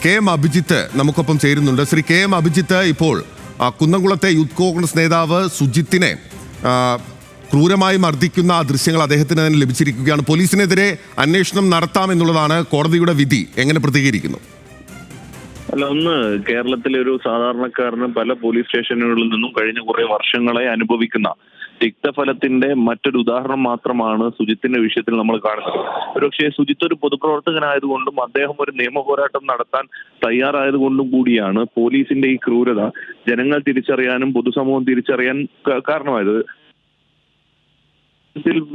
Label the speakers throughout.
Speaker 1: K M Abhijith നമുക്കൊപ്പം ചേരുന്നുണ്ട്. Shri K M Abhijith, ഇപ്പോൾ കുന്നംകുളത്തെ യൂത്ത് കോൺഗ്രസ് നേതാവ് സുജിത്തിനെ ക്രൂരമായി മർദ്ദിക്കുന്ന ആ ദൃശ്യങ്ങൾ അദ്ദേഹത്തിന് തന്നെ ലഭിച്ചിരിക്കുകയാണ്. പോലീസിനെതിരെ അന്വേഷണം നടത്താമെന്നുള്ളതാണ് കോടതിയുടെ വിധി. എങ്ങനെ പ്രതികരിക്കുന്നു?
Speaker 2: അല്ല, ഒന്ന് കേരളത്തിലെ ഒരു സാധാരണക്കാരന് പല പോലീസ് സ്റ്റേഷനുകളിൽ നിന്നും കഴിഞ്ഞ കുറെ വർഷങ്ങളെ അനുഭവിക്കുന്ന തിക്തഫലത്തിന്റെ മറ്റൊരു ഉദാഹരണം മാത്രമാണ് സുജിത്തിന്റെ വിഷയത്തിൽ നമ്മൾ കാണുന്നത്. ഒരുപക്ഷെ സുജിത്ത് ഒരു പൊതുപ്രവർത്തകനായതുകൊണ്ടും അദ്ദേഹം ഒരു നിയമ പോരാട്ടം നടത്താൻ തയ്യാറായതുകൊണ്ടും കൂടിയാണ് പോലീസിന്റെ ഈ ക്രൂരത ജനങ്ങൾ തിരിച്ചറിയാനും പൊതുസമൂഹം തിരിച്ചറിയാൻ കാരണമായത്.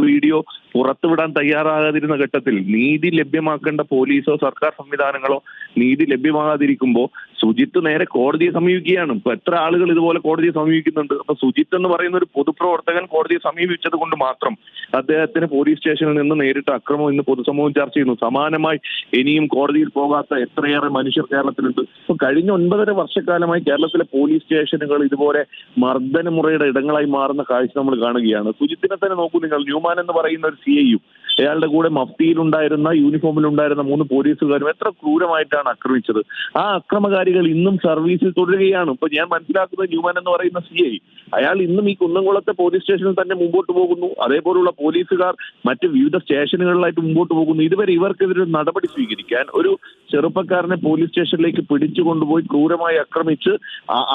Speaker 2: വീഡിയോ പുറത്തുവിടാൻ തയ്യാറാകാതിരുന്ന ഘട്ടത്തിൽ നീതി ലഭ്യമാക്കേണ്ട പോലീസോ സർക്കാർ സംവിധാനങ്ങളോ നീതി ലഭ്യമാകാതിരിക്കുമ്പോൾ സുജിത്ത് നേരെ കോടതിയെ സമീപിക്കുകയാണ്. ഇപ്പൊ എത്ര ആളുകൾ ഇതുപോലെ കോടതിയെ സമീപിക്കുന്നുണ്ട്. അപ്പൊ സുജിത്ത് എന്ന് പറയുന്ന ഒരു പൊതുപ്രവർത്തകൻ കോടതിയെ സമീപിച്ചത് കൊണ്ട് മാത്രം അദ്ദേഹത്തിന് പോലീസ് സ്റ്റേഷനിൽ നിന്ന് നേരിട്ട് അക്രമം ഇന്ന് പൊതുസമൂഹം ചർച്ച ചെയ്യുന്നു. സമാനമായി ഇനിയും കോടതിയിൽ പോകാത്ത എത്രയേറെ മനുഷ്യർ കേരളത്തിലുണ്ട്. ഇപ്പൊ കഴിഞ്ഞ 9.5 വർഷക്കാലമായി കേരളത്തിലെ പോലീസ് സ്റ്റേഷനുകൾ ഇതുപോലെ മർദ്ദനമുറയുടെ ഇടങ്ങളായി മാറുന്ന കാഴ്ച നമ്മൾ കാണുകയാണ്. സുജിത്തിനെ തന്നെ നോക്കൂ നിങ്ങൾ. ന്യൂമാൻ എന്ന് പറയുന്ന ഒരു CIയും അയാളുടെ കൂടെ മഫ്തിയിലുണ്ടായിരുന്ന യൂണിഫോമിലുണ്ടായിരുന്ന 3 പോലീസുകാരും എത്ര ക്രൂരമായിട്ടാണ് ആക്രമിച്ചത്. ആ അക്രമകാരികൾ ഇന്നും സർവീസിൽ തുടരുകയാണ്. ഇപ്പൊ ഞാൻ മനസ്സിലാക്കുന്നത് ന്യൂമാൻ എന്ന് പറയുന്ന CI അയാൾ ഇന്നും ഈ കുന്നംകുളത്തെ പോലീസ് സ്റ്റേഷനിൽ തന്നെ മുമ്പോട്ട് പോകുന്നു. അതേപോലുള്ള പോലീസുകാർ മറ്റ് വിവിധ സ്റ്റേഷനുകളിലായിട്ട് മുമ്പോട്ട് പോകുന്നു. ഇതുവരെ ഇവർക്കെതിരെ നടപടി സ്വീകരിക്കാൻ ഒരു ചെറുപ്പക്കാരനെ പോലീസ് സ്റ്റേഷനിലേക്ക് പിടിച്ചു കൊണ്ടുപോയി ക്രൂരമായി ആക്രമിച്ച്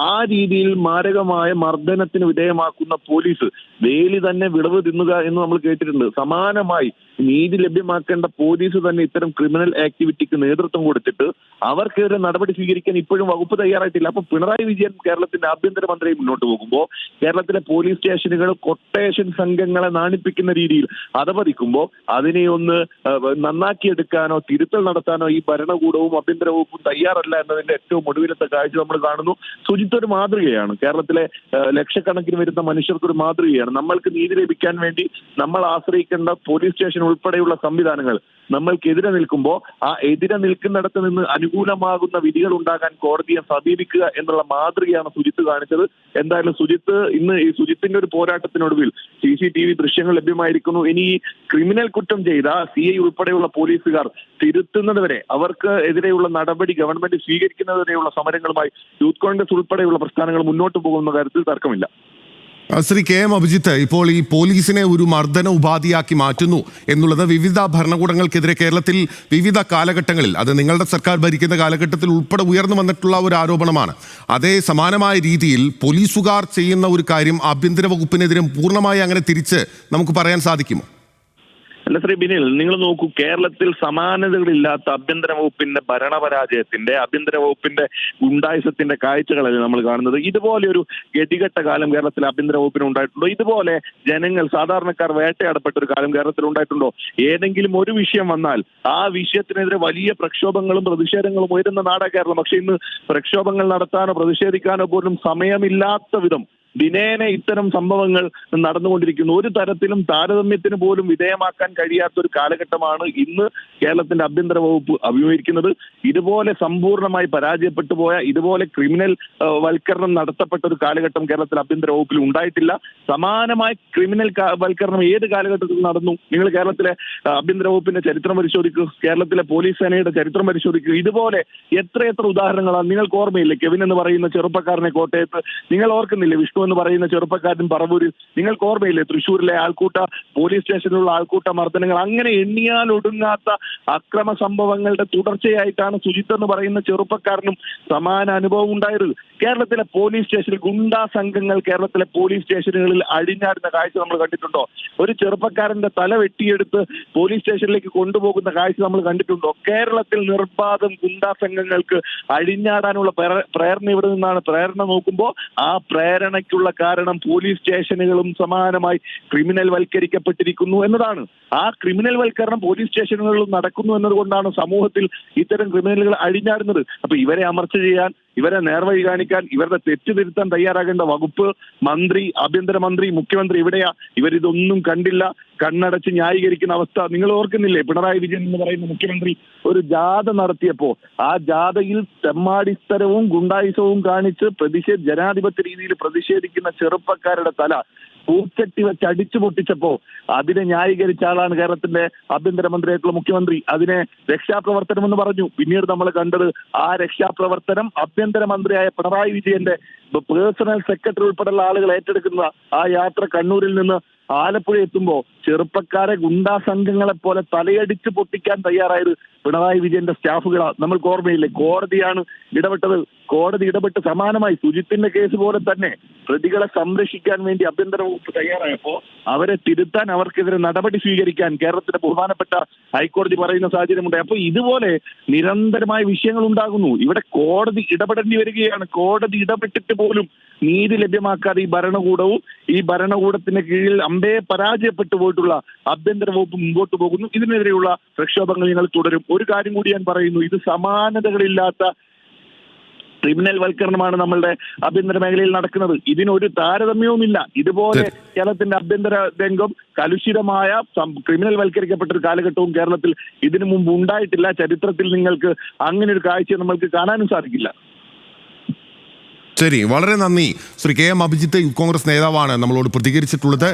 Speaker 2: ആ രീതിയിൽ മാരകമായ മർദ്ദനത്തിന് വിധേയമാക്കുന്ന പോലീസ് വേലി തന്നെ വിളവ് തിന്നുക എന്ന് നമ്മൾ കേട്ടിട്ടുണ്ട്. സമാനമായി നീതി ലഭ്യമാക്കേണ്ട പോലീസ് തന്നെ ഇത്തരം ക്രിമിനൽ ആക്ടിവിറ്റിക്ക് നേതൃത്വം കൊടുത്തിട്ട് അവർക്കെതിരെ നടപടി സ്വീകരിക്കാൻ ഇപ്പോഴും വകുപ്പ് തയ്യാറായിട്ടില്ല. അപ്പൊ പിണറായി വിജയൻ കേരളത്തിന്റെ ആഭ്യന്തരമന്ത്രി മുന്നോട്ട് പോകുമ്പോൾ കേരളത്തിലെ പോലീസ് സ്റ്റേഷനുകൾ കൊട്ടേഷൻ സംഘങ്ങളെ നാണിപ്പിക്കുന്ന രീതിയിൽ അധപതിക്കുമ്പോൾ അതിനെ ഒന്ന് നന്നാക്കിയെടുക്കാനോ തിരുത്തൽ നടത്താനോ ഈ ഭരണകൂടവും ആഭ്യന്തര വകുപ്പും തയ്യാറല്ല എന്നതിന്റെ ഏറ്റവും ഒടുവിലത്തെ കാഴ്ച നമ്മൾ കാണുന്നു. സുജിത്ത് ഒരു മാതൃകയാണ്. കേരളത്തിലെ ലക്ഷക്കണക്കിന് വരുന്ന മനുഷ്യർക്കൊരു മാതൃകയാണ്. നമ്മൾക്ക് നീതി ലഭിക്കാൻ വേണ്ടി നമ്മൾ ആശ്രയിക്കേണ്ട പോലീസ് സ്റ്റേഷൻ ഉൾപ്പെടെയുള്ള സംവിധാനങ്ങൾ നമ്മൾക്കെതിരെ നിൽക്കുമ്പോൾ ആ എതിരെ നിൽക്കുന്നിടത്ത് നിന്ന് അനുകൂലമാകുന്ന വിധികൾ ഉണ്ടാകാൻ കോടതിയെ സമീപിക്കുക എന്നുള്ള മാതൃകയാണ് സുജിത്ത് കാണിച്ചത്. എന്തായാലും ഈ സുജിത്തിന്റെ ഒരു പോരാട്ടത്തിനൊടുവിൽ CCTV ദൃശ്യങ്ങൾ ലഭ്യമായിരിക്കുന്നു. ഇനി ഈ ക്രിമിനൽ കുറ്റം ചെയ്ത CI ഉൾപ്പെടെയുള്ള പോലീസുകാർ തിരുത്തുന്നത് വരെ അവർക്ക് എതിരെയുള്ള നടപടി ഗവൺമെന്റ് സ്വീകരിക്കുന്നതുവരെയുള്ള സമരങ്ങളുമായി യൂത്ത് കോൺഗ്രസ് ഉൾപ്പെടെയുള്ള പ്രസ്ഥാനങ്ങൾ മുന്നോട്ട് പോകുന്ന കാര്യത്തിൽ തർക്കമില്ല.
Speaker 1: ശ്രീ കെ എം അഭിജിത്ത്, ഇപ്പോൾ ഈ പോലീസിനെ ഒരു മർദ്ദന ഉപാധിയാക്കി മാറ്റുന്നു എന്നുള്ളത് വിവിധ ഭരണകൂടങ്ങൾക്കെതിരെ കേരളത്തിൽ വിവിധ കാലഘട്ടങ്ങളിൽ, അത് നിങ്ങളുടെ സർക്കാർ ഭരിക്കുന്ന കാലഘട്ടത്തിൽ ഉൾപ്പെടെ ഉയർന്നു വന്നിട്ടുള്ള ഒരു ആരോപണമാണ്. അതേ സമാനമായ രീതിയിൽ പോലീസുകാർ ചെയ്യുന്ന ഒരു കാര്യം ആഭ്യന്തര വകുപ്പിനെതിരെ പൂർണ്ണമായി അങ്ങനെ തിരിച്ച് നമുക്ക് പറയാൻ സാധിക്കുമോ?
Speaker 2: അല്ല ശ്രീ ബിനിൽ, നിങ്ങൾ നോക്കൂ, കേരളത്തിൽ സമാനതകളില്ലാത്ത ആഭ്യന്തര വകുപ്പിന്റെ ഭരണപരാജയത്തിന്റെ ആഭ്യന്തര വകുപ്പിന്റെ ഗുണ്ടായുസത്തിന്റെ കാഴ്ചകളല്ലേ നമ്മൾ കാണുന്നത്. ഇതുപോലെ ഒരു ഗതികെട്ട കാലം കേരളത്തിൽ ആഭ്യന്തര വകുപ്പിന് ഉണ്ടായിട്ടുണ്ടോ? ഇതുപോലെ ജനങ്ങൾ സാധാരണക്കാർ വേട്ടയാടപ്പെട്ട ഒരു കാലം കേരളത്തിൽ ഉണ്ടായിട്ടുണ്ടോ? ഏതെങ്കിലും ഒരു വിഷയം വന്നാൽ ആ വിഷയത്തിനെതിരെ വലിയ പ്രക്ഷോഭങ്ങളും പ്രതിഷേധങ്ങളും ഉയരുന്ന നാടാ കേരളം. പക്ഷെ ഇന്ന് പ്രക്ഷോഭങ്ങൾ നടത്താനോ പ്രതിഷേധിക്കാനോ പോലും സമയമില്ലാത്ത വിധം ദിനേന ഇത്തരം സംഭവങ്ങൾ നടന്നുകൊണ്ടിരിക്കുന്നു. ഒരു തരത്തിലും താരതമ്യത്തിന് പോലും വിധേയമാക്കാൻ കഴിയാത്ത ഒരു കാലഘട്ടമാണ് ഇന്ന് കേരളത്തിന്റെ ആഭ്യന്തര വകുപ്പ് അഭിമുഖീകരിക്കുന്നത്. ഇതുപോലെ സമ്പൂർണ്ണമായി പരാജയപ്പെട്ടു പോയ, ഇതുപോലെ ക്രിമിനൽ വൽക്കരണം നടത്തപ്പെട്ട ഒരു കാലഘട്ടം കേരളത്തിൽ ആഭ്യന്തര വകുപ്പിൽ ഉണ്ടായിട്ടില്ല. സമാനമായ ക്രിമിനൽ വൽക്കരണം ഏത് കാലഘട്ടത്തിൽ നടന്നു? നിങ്ങൾ കേരളത്തിലെ ആഭ്യന്തര വകുപ്പിന്റെ ചരിത്രം പരിശോധിക്കൂ, കേരളത്തിലെ പോലീസ് സേനയുടെ ചരിത്രം പരിശോധിക്കൂ. ഇതുപോലെ എത്രയെത്ര ഉദാഹരണങ്ങളാണ്. നിങ്ങൾക്ക് ഓർമ്മയില്ലേ കെവിൻ എന്ന് പറയുന്ന ചെറുപ്പക്കാരനെ കോട്ടയത്ത്? നിങ്ങൾ ഓർക്കുന്നില്ലേ വിഷ്ണു എന്ന് പറയുന്ന ചെറുപ്പക്കാരൻ പറവൂരിൽ? നിങ്ങൾക്ക് ഓർമ്മയില്ലേ തൃശ്ശൂരിലെ ആൾക്കൂട്ട പോലീസ് സ്റ്റേഷനിലുള്ള ആൾക്കൂട്ട മർദ്ദനങ്ങൾ? അങ്ങനെ എണ്ണിയാൽ ഒടുങ്ങാത്ത അക്രമ സംഭവങ്ങളുടെ തുടർച്ചയായിട്ടാണ് സുജിത്ത് എന്ന് പറയുന്ന ചെറുപ്പക്കാരനും സമാന അനുഭവം ഉണ്ടായത്. കേരളത്തിലെ പോലീസ് സ്റ്റേഷനിൽ ഗുണ്ടാ സംഘങ്ങൾ കേരളത്തിലെ പോലീസ് സ്റ്റേഷനുകളിൽ അഴിഞ്ഞാടുന്ന കാഴ്ച നമ്മൾ കണ്ടിട്ടുണ്ടോ? ഒരു ചെറുപ്പക്കാരന്റെ തല വെട്ടിയെടുത്ത് പോലീസ് സ്റ്റേഷനിലേക്ക് കൊണ്ടുപോകുന്ന കാഴ്ച നമ്മൾ കണ്ടിട്ടുണ്ടോ? കേരളത്തിൽ നിർബാധം ഗുണ്ടാ സംഘങ്ങൾക്ക് അഴിഞ്ഞാടാനുള്ള പ്രേരണ ഇവിടെ നിന്നാണ്. പ്രേരണ നോക്കുമ്പോൾ ആ പ്രേരണയ്ക്കുള്ള കാരണം പോലീസ് സ്റ്റേഷനുകളും സമാനമായി ക്രിമിനൽ വൽക്കരിക്കപ്പെട്ടിരിക്കുന്നു എന്നതാണ്. ആ ക്രിമിനൽ വൽക്കരണം പോലീസ് സ്റ്റേഷനുകളിലും നടക്കുന്നു എന്നതുകൊണ്ടാണ് സമൂഹത്തിൽ ഇത്തരം ക്രിമിനലുകൾ അഴിഞ്ഞാടുന്നത്. അപ്പൊ ഇവരെ അമർച്ച ചെയ്യാൻ, ഇവരെ നേർവഴി കാണിക്കാൻ, ഇവരുടെ തെറ്റ് തിരുത്താൻ തയ്യാറാകേണ്ട വകുപ്പ്, മന്ത്രി, ആഭ്യന്തരമന്ത്രി, മുഖ്യമന്ത്രി എവിടെയാ? ഇവരിതൊന്നും കണ്ടില്ല. കണ്ണടച്ച് ന്യായീകരിക്കുന്ന അവസ്ഥ നിങ്ങൾ ഓർക്കുന്നില്ലേ? പിണറായി വിജയൻ എന്ന് പറയുന്ന മുഖ്യമന്ത്രി ഒരു ജാഥ നടത്തിയപ്പോ ആ ജാഥയിൽ തെമ്മാടിത്തരവും ഗുണ്ടായുസവും കാണിച്ച് ജനാധിപത്യ രീതിയിൽ പ്രതിഷേധിക്കുന്ന ചെറുപ്പക്കാരുടെ തല പൂച്ചട്ടി വെച്ച് അടിച്ചു പൊട്ടിച്ചപ്പോ അതിനെ ന്യായീകരിച്ച ആളാണ് കേരളത്തിന്റെ ആഭ്യന്തരമന്ത്രിയായിട്ടുള്ള മുഖ്യമന്ത്രി. അതിനെ രക്ഷാപ്രവർത്തനം എന്ന് പറഞ്ഞു. പിന്നീട് നമ്മൾ കണ്ടത് ആ രക്ഷാപ്രവർത്തനം ആഭ്യന്തരമന്ത്രിയായ പിണറായി വിജയന്റെ പേഴ്സണൽ സെക്രട്ടറി ഉൾപ്പെടെയുള്ള ആളുകൾ ഏറ്റെടുക്കുന്ന ആ യാത്ര കണ്ണൂരിൽ നിന്ന് ആലപ്പുഴ എത്തുമ്പോ ചെറുപ്പക്കാരെ ഗുണ്ടാ സംഘങ്ങളെ പോലെ തലയടിച്ച് പൊട്ടിക്കാൻ തയ്യാറായത് പിണറായി വിജയന്റെ സ്റ്റാഫുകളാണ്. നമ്മൾക്ക് ഓർമ്മയില്ലേ, കോടതിയാണ് ഇടപെട്ടത്. കോടതി ഇടപെട്ട് സമാനമായി സുജിത്തിന്റെ കേസ് പോലെ തന്നെ പ്രതികളെ സംരക്ഷിക്കാൻ വേണ്ടി ആഭ്യന്തര വകുപ്പ് തയ്യാറായപ്പോ അവരെ തിരുത്താൻ, അവർക്കെതിരെ നടപടി സ്വീകരിക്കാൻ കേരളത്തിന്റെ ബഹുമാനപ്പെട്ട ഹൈക്കോടതി പറയുന്ന സാഹചര്യമുണ്ട്. അപ്പൊ ഇതുപോലെ നിരന്തരമായ വിഷയങ്ങൾ ഉണ്ടാകുന്നു. ഇവിടെ കോടതി ഇടപെടേണ്ടി വരികയാണ്. കോടതി ഇടപെട്ടിട്ട് പോലും നീതി ലഭ്യമാക്കാതെ ഈ ഭരണകൂടവും ഈ ഭരണകൂടത്തിന് കീഴിൽ അമ്പേ പരാജയപ്പെട്ടു പോയിട്ടുള്ള ആഭ്യന്തര വകുപ്പ് മുമ്പോട്ട് പോകുന്നു. ഇതിനെതിരെയുള്ള പ്രക്ഷോഭങ്ങൾ ഞങ്ങൾ തുടരും. ഒരു കാര്യം കൂടി ഞാൻ പറയുന്നു, ഇത് സമാനതകളില്ലാത്ത ക്രിമിനൽ വൽക്കരണമാണ് നമ്മളുടെ ആഭ്യന്തര മേഖലയിൽ നടക്കുന്നത്. ഇതിനൊരു താരതമ്യവുമില്ല. ഇതുപോലെ കേരളത്തിന്റെ ആഭ്യന്തര രംഗം കലുഷിതമായ ക്രിമിനൽ വൽക്കരിക്കപ്പെട്ട ഒരു കാലഘട്ടവും കേരളത്തിൽ ഇതിനു മുമ്പ് ഉണ്ടായിട്ടില്ല. ചരിത്രത്തിൽ നിങ്ങൾക്ക് അങ്ങനെ ഒരു കാഴ്ച നമ്മൾക്ക് കാണാനും സാധിക്കില്ല.
Speaker 1: ശരി, വളരെ നന്ദി. Shri K M Abhijith, youth Congress നേതാവാണ് നമ്മളോട് പ്രതികരിച്ചിട്ടുള്ളത്.